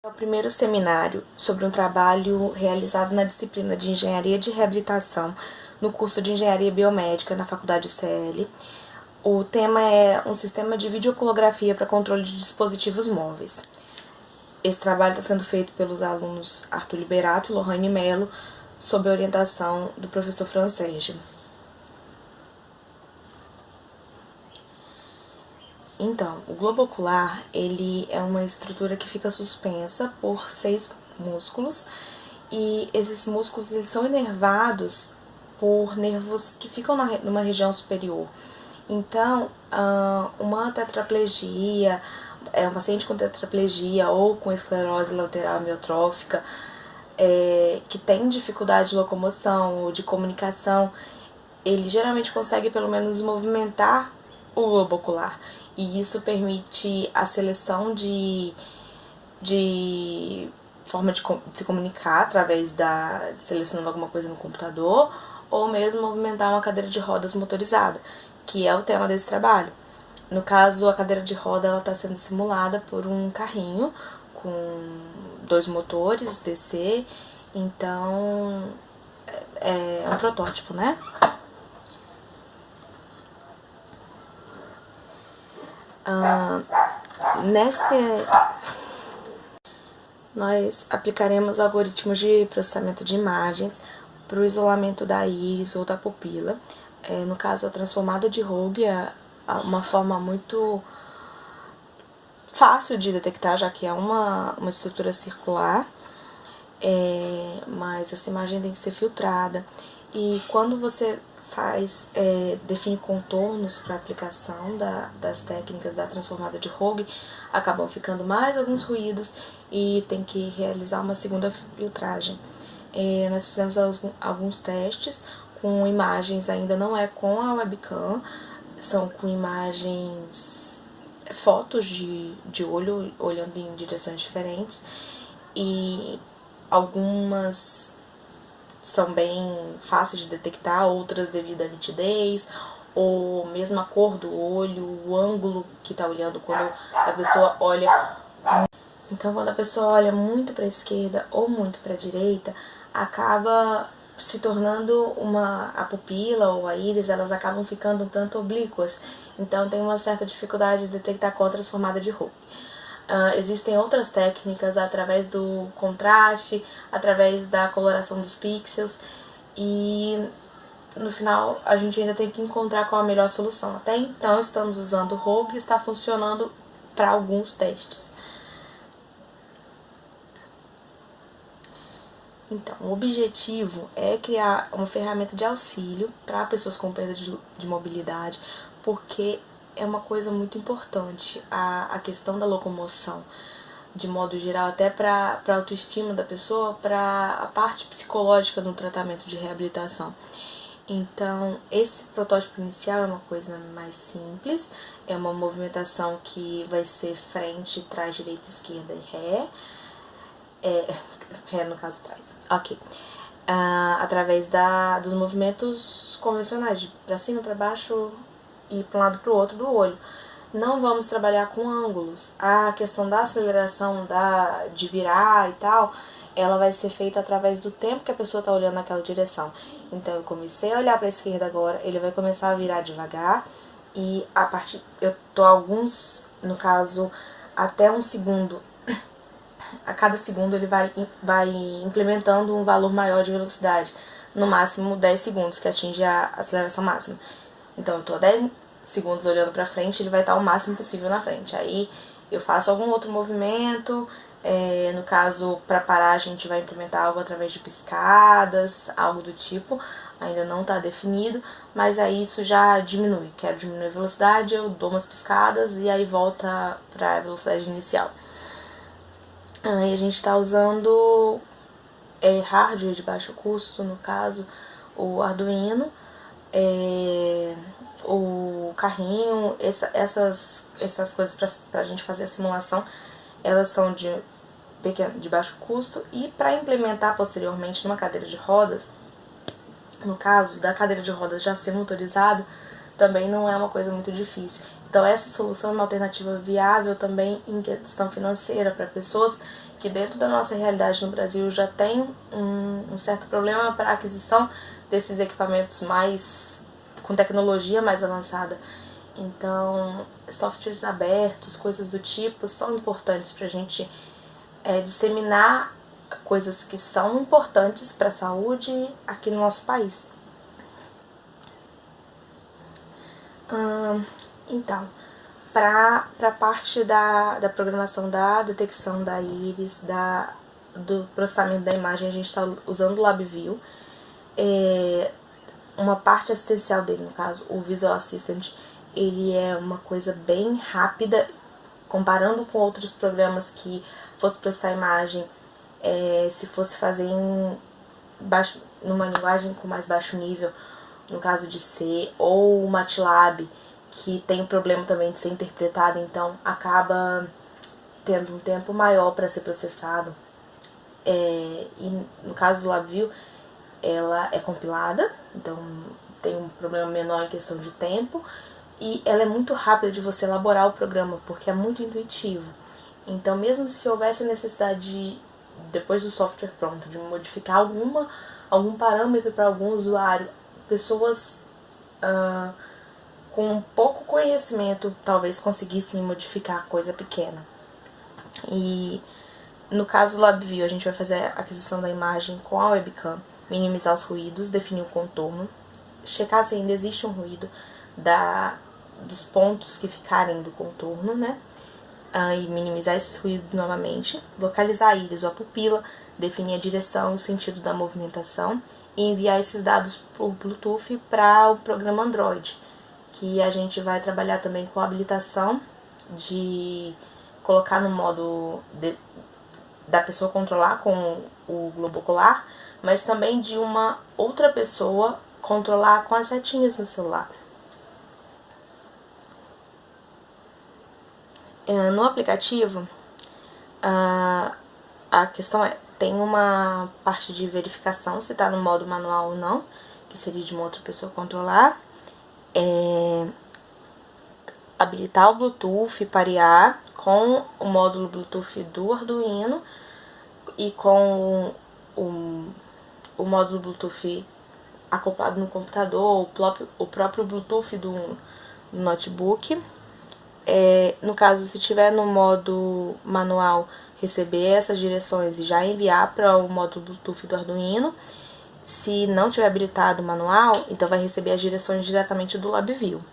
É o primeiro seminário sobre um trabalho realizado na disciplina de Engenharia de Reabilitação no curso de Engenharia Biomédica na Faculdade CL. O tema é um sistema de videocolografia para controle de dispositivos móveis. Esse trabalho está sendo feito pelos alunos Arthur Liberato e Lohane Melo, sob a orientação do professor Fran Sérgio. Então, o globo ocular, ele é uma estrutura que fica suspensa por 6 músculos, e esses músculos eles são inervados por nervos que ficam numa região superior. Então, uma tetraplegia, um paciente com tetraplegia ou com esclerose lateral amiotrófica, que tem dificuldade de locomoção ou de comunicação, ele geralmente consegue pelo menos movimentar o globo ocular. E isso permite a seleção de forma de se comunicar através de selecionando alguma coisa no computador, ou mesmo movimentar uma cadeira de rodas motorizada, que é o tema desse trabalho. No caso, a cadeira de roda está sendo simulada por um carrinho com 2 motores DC, então é um protótipo, né? Nós aplicaremos algoritmos de processamento de imagens para o isolamento da íris ou da pupila. No caso, a transformada de Rogue é uma forma muito fácil de detectar, já que é uma estrutura circular, mas essa imagem tem que ser filtrada. E quando você define contornos para aplicação das técnicas da transformada de Rogue, acabam ficando mais alguns ruídos e tem que realizar uma segunda filtragem. Nós fizemos alguns testes com imagens, ainda não é com a webcam, são com imagens, fotos de olho, olhando em direções diferentes, e algumas são bem fáceis de detectar, outras devido à nitidez, ou mesmo a cor do olho, o ângulo que está olhando quando a pessoa olha. Então, quando a pessoa olha muito para a esquerda ou muito para a direita, acaba se tornando a pupila ou a íris, elas acabam ficando um tanto oblíquas. Então, tem uma certa dificuldade de detectar com a transformada de Rogue. Existem outras técnicas através do contraste, através da coloração dos pixels, e no final a gente ainda tem que encontrar qual a melhor solução. Até então estamos usando o Rogue e está funcionando para alguns testes. Então, o objetivo é criar uma ferramenta de auxílio para pessoas com perda de mobilidade, porque é uma coisa muito importante a questão da locomoção, de modo geral, até para a autoestima da pessoa, para a parte psicológica do tratamento de reabilitação. Então, esse protótipo inicial é uma coisa mais simples, é uma movimentação que vai ser frente, trás, direita, esquerda e ré. Ré no caso trás. Ok. Através dos movimentos convencionais, de para cima, para baixo e para um lado para o outro do olho. Não vamos trabalhar com ângulos. A questão da aceleração, de virar e tal, ela vai ser feita através do tempo que a pessoa está olhando naquela direção. Então, eu comecei a olhar para a esquerda agora, ele vai começar a virar devagar, e eu tô no caso, até um segundo. A cada segundo ele vai implementando um valor maior de velocidade, no máximo 10 segundos, que atinge a aceleração máxima. Então, eu tô a 10 segundos olhando pra frente, ele vai estar o máximo possível na frente. Aí eu faço algum outro movimento, no caso, para parar a gente vai implementar algo através de piscadas, algo do tipo, ainda não está definido, mas aí isso já diminui. Quero diminuir a velocidade, eu dou umas piscadas e aí volta para a velocidade inicial. E a gente está usando hardware de baixo custo, no caso, o Arduino, o carrinho, essas coisas para a gente fazer a simulação, elas são de baixo custo, e para implementar posteriormente numa cadeira de rodas, no caso da cadeira de rodas já ser motorizada, também não é uma coisa muito difícil. Então essa solução é uma alternativa viável também em questão financeira para pessoas que dentro da nossa realidade no Brasil já tem um certo problema para a aquisição desses equipamentos mais com tecnologia mais avançada. Então, softwares abertos, coisas do tipo, são importantes para a gente disseminar coisas que são importantes para a saúde aqui no nosso país. Então, para a parte da programação da detecção da íris, do processamento da imagem, a gente está usando o LabVIEW. Uma parte assistencial dele, no caso, o Visual Assistant, ele é uma coisa bem rápida, comparando com outros programas que fosse processar a imagem, se fosse fazer numa linguagem com mais baixo nível, no caso de C, ou o MATLAB, que tem o problema também de ser interpretado, então acaba tendo um tempo maior para ser processado. E no caso do LabVIEW, ela é compilada, então tem um problema menor em questão de tempo, e ela é muito rápida de você elaborar o programa, porque é muito intuitivo. Então, mesmo se houvesse necessidade depois do software pronto, de modificar algum parâmetro para algum usuário, pessoas com pouco conhecimento talvez conseguissem modificar coisa pequena. E no caso do LabVIEW, a gente vai fazer a aquisição da imagem com a webcam, minimizar os ruídos, definir o contorno, checar se ainda existe um ruído dos pontos que ficarem do contorno, né? E minimizar esses ruídos novamente, localizar a íris ou a pupila, definir a direção e o sentido da movimentação e enviar esses dados por Bluetooth para o programa Android, que a gente vai trabalhar também com a habilitação de colocar no modo da pessoa controlar com o globo ocular, mas também de uma outra pessoa controlar com as setinhas no celular. No aplicativo, a questão tem uma parte de verificação se está no modo manual ou não, que seria de uma outra pessoa controlar. Habilitar o Bluetooth, parear com o módulo Bluetooth do Arduino e com o módulo Bluetooth acoplado no computador, o próprio Bluetooth do notebook. No caso, se tiver no modo manual, receber essas direções e já enviar para o módulo Bluetooth do Arduino. Se não tiver habilitado o manual, então vai receber as direções diretamente do LabVIEW.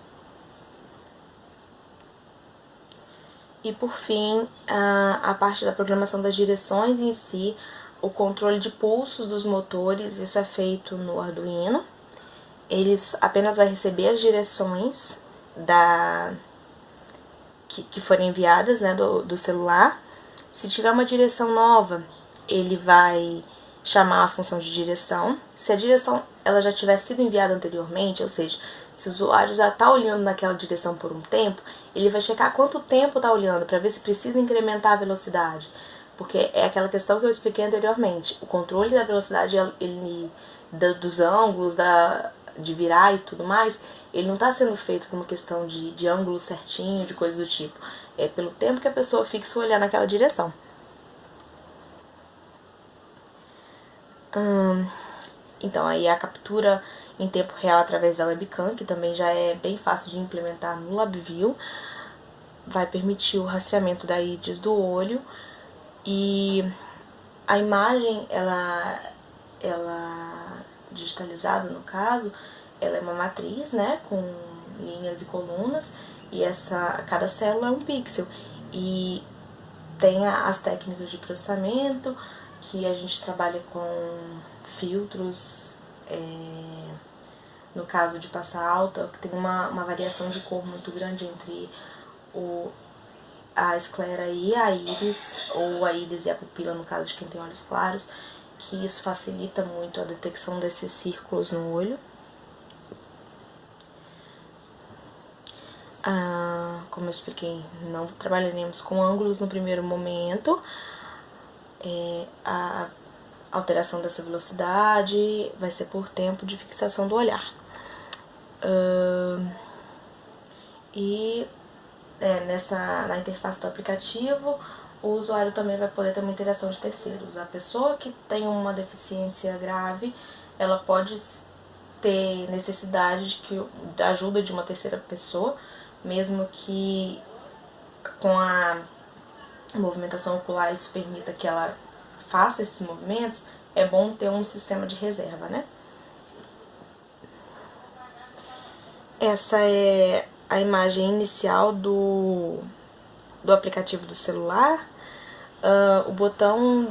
E por fim, a parte da programação das direções em si, o controle de pulsos dos motores, isso é feito no Arduino. Eles apenas vai receber as direções que forem enviadas, né, do celular. Se tiver uma direção nova, ele vai chamar a função de direção. Se a direção ela já tiver sido enviada anteriormente, ou seja, se o usuário já está olhando naquela direção por um tempo, ele vai checar quanto tempo está olhando para ver se precisa incrementar a velocidade. Porque é aquela questão que eu expliquei anteriormente. O controle da velocidade, dos ângulos, de virar e tudo mais, ele não está sendo feito por uma questão de ângulo certinho, de coisas do tipo. É pelo tempo que a pessoa fixa olhar naquela direção. Então, aí a captura em tempo real através da webcam, que também já é bem fácil de implementar no LabVIEW, vai permitir o rastreamento da íris do olho, e a imagem, ela digitalizada no caso, ela é uma matriz, né, com linhas e colunas, e cada célula é um pixel, e tem as técnicas de processamento, que a gente trabalha com filtros, no caso de passar alta, que tem uma variação de cor muito grande entre a esclera e a íris, ou a íris e a pupila, no caso de quem tem olhos claros, que isso facilita muito a detecção desses círculos no olho. Como eu expliquei, não trabalharemos com ângulos no primeiro momento. A alteração dessa velocidade vai ser por tempo de fixação do olhar. Na interface do aplicativo, o usuário também vai poder ter uma interação de terceiros. A pessoa que tem uma deficiência grave, ela pode ter necessidade da ajuda de uma terceira pessoa, mesmo que com a movimentação ocular isso permita que ela faça esses movimentos, é bom ter um sistema de reserva, né? Essa é a imagem inicial do aplicativo do celular. O botão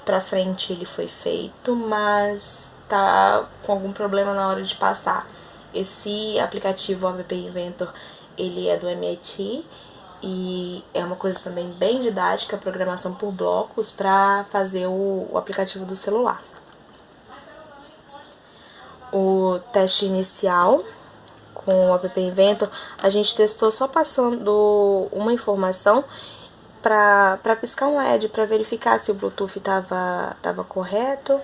pra frente ele foi feito, mas tá com algum problema na hora de passar. Esse aplicativo, o App Inventor, ele é do MIT e é uma coisa também bem didática, programação por blocos para fazer o aplicativo do celular. O teste inicial com o App Inventor, a gente testou só passando uma informação para piscar um LED, para verificar se o Bluetooth estava correto.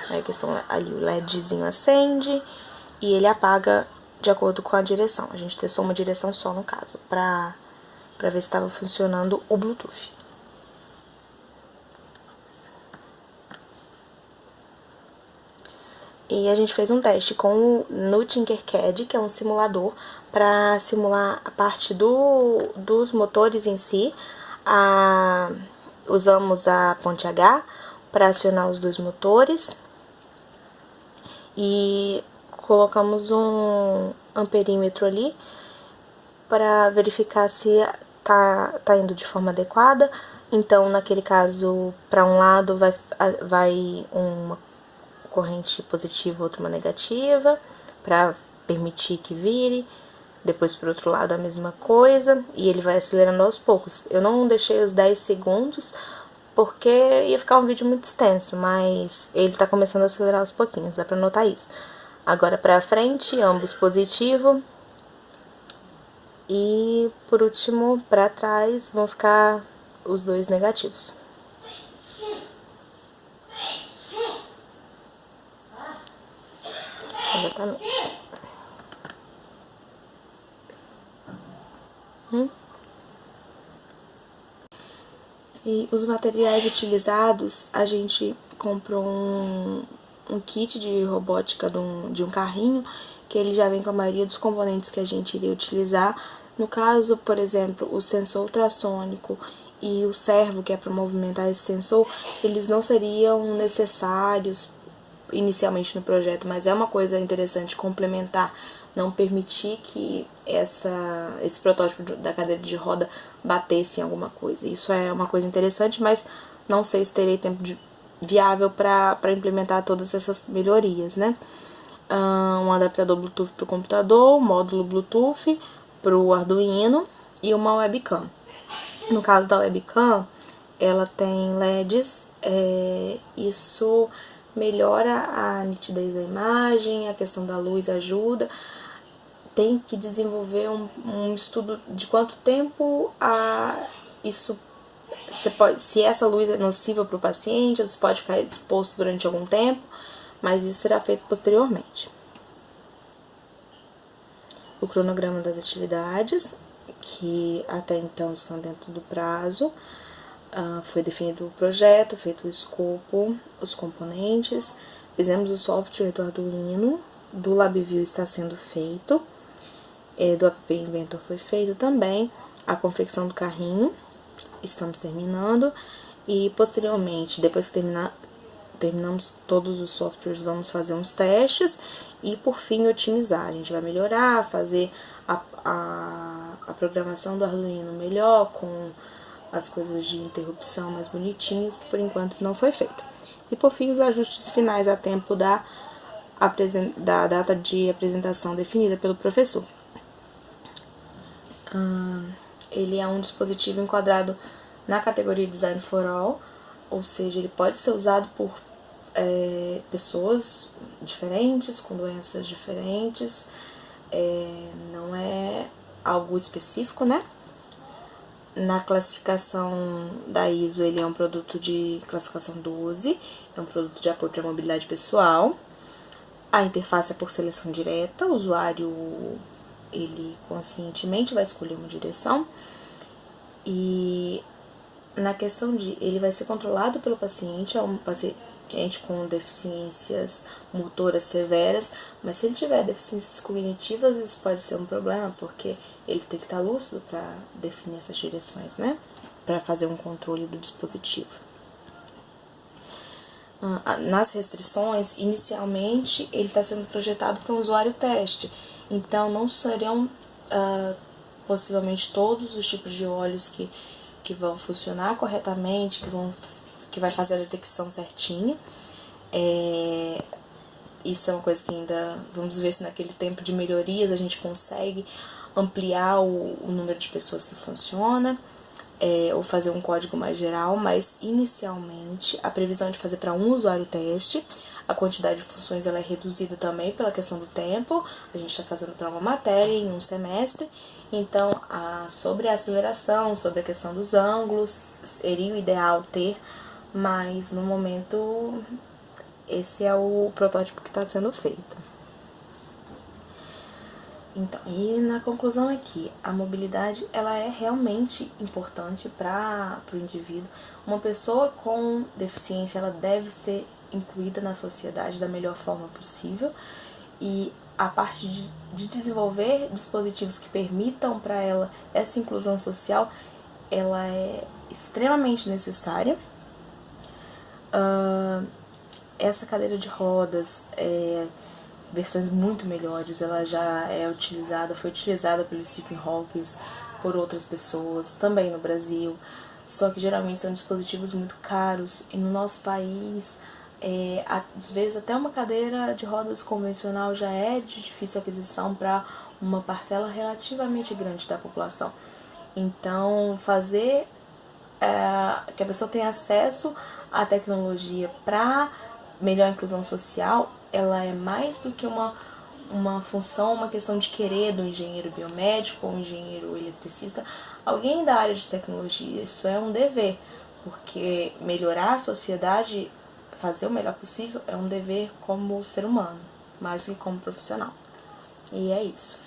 Aí a questão ali, o LEDzinho acende e ele apaga de acordo com a direção. A gente testou uma direção só no caso, para ver se estava funcionando o Bluetooth. E a gente fez um teste no Tinkercad, que é um simulador, para simular a parte dos motores em si. Usamos a ponte H para acionar os dois motores e colocamos um amperímetro ali para verificar se tá indo de forma adequada. Então, naquele caso, para um lado vai uma corrente positiva, outra uma negativa, para permitir que vire. Depois, pro outro lado, a mesma coisa, e ele vai acelerando aos poucos. Eu não deixei os 10 segundos, porque ia ficar um vídeo muito extenso, mas ele tá começando a acelerar aos pouquinhos, dá pra notar isso. Agora pra frente, ambos positivo. E, por último, pra trás, vão ficar os dois negativos. Exatamente. E os materiais utilizados, a gente comprou um kit de robótica de um carrinho, que ele já vem com a maioria dos componentes que a gente iria utilizar. No caso, por exemplo, o sensor ultrassônico e o servo, que é para movimentar esse sensor, eles não seriam necessários inicialmente no projeto, mas é uma coisa interessante complementar, não permitir que esse protótipo da cadeira de roda batesse em alguma coisa. Isso é uma coisa interessante, mas não sei se terei tempo viável para implementar todas essas melhorias, né? Um adaptador Bluetooth para o computador, módulo Bluetooth para o Arduino e uma webcam. No caso da webcam, ela tem LEDs, isso melhora a nitidez da imagem, a questão da luz ajuda. Tem que desenvolver um estudo de quanto tempo isso se essa luz é nociva para o paciente, você pode ficar exposto durante algum tempo, mas isso será feito posteriormente. O cronograma das atividades, que até então estão dentro do prazo. Foi definido o projeto, feito o escopo, os componentes, fizemos o software do Arduino, do LabVIEW está sendo feito, do App Inventor foi feito também, a confecção do carrinho, estamos terminando, e posteriormente, depois que terminamos todos os softwares, vamos fazer uns testes e por fim otimizar. A gente vai melhorar, fazer a programação do Arduino melhor, com as coisas de interrupção mais bonitinhas, que por enquanto não foi feito. E por fim, os ajustes finais a tempo da data de apresentação definida pelo professor. Ele é um dispositivo enquadrado na categoria Design for All, ou seja, ele pode ser usado por pessoas diferentes, com doenças diferentes, não é algo específico, né? Na classificação da ISO, ele é um produto de classificação 12, é um produto de apoio para a mobilidade pessoal. A interface é por seleção direta, o usuário ele conscientemente vai escolher uma direção. E na questão de ele vai ser controlado pelo paciente, é um paciente com deficiências motoras severas, mas se ele tiver deficiências cognitivas, isso pode ser um problema, porque ele tem que estar lúcido para definir essas direções, né? Para fazer um controle do dispositivo. Nas restrições, inicialmente, ele está sendo projetado para um usuário teste, então não serão possivelmente todos os tipos de olhos que vão funcionar corretamente, que vai fazer a detecção certinha. Isso é uma coisa que ainda vamos ver se naquele tempo de melhorias a gente consegue ampliar o número de pessoas que funciona, ou fazer um código mais geral, mas inicialmente a previsão é de fazer para um usuário teste. A quantidade de funções ela é reduzida também pela questão do tempo, a gente está fazendo para uma matéria em um semestre, então sobre a aceleração, sobre a questão dos ângulos, seria o ideal ter, mas no momento esse é o protótipo que está sendo feito. Então, e na conclusão é que a mobilidade ela é realmente importante para o indivíduo. Uma pessoa com deficiência ela deve ser incluída na sociedade da melhor forma possível, e a parte de desenvolver dispositivos que permitam para ela essa inclusão social, ela é extremamente necessária. Essa cadeira de rodas, versões muito melhores, ela já foi utilizada pelo Stephen Hawking, por outras pessoas, também no Brasil, só que geralmente são dispositivos muito caros, e no nosso país, às vezes até uma cadeira de rodas convencional já é de difícil aquisição para uma parcela relativamente grande da população. Então, fazer que a pessoa tenha acesso à tecnologia para melhor inclusão social, ela é mais do que uma função, uma questão de querer do engenheiro biomédico ou engenheiro eletricista, alguém da área de tecnologia. Isso é um dever, porque melhorar a sociedade, fazer o melhor possível, é um dever como ser humano, mais do que como profissional. E é isso.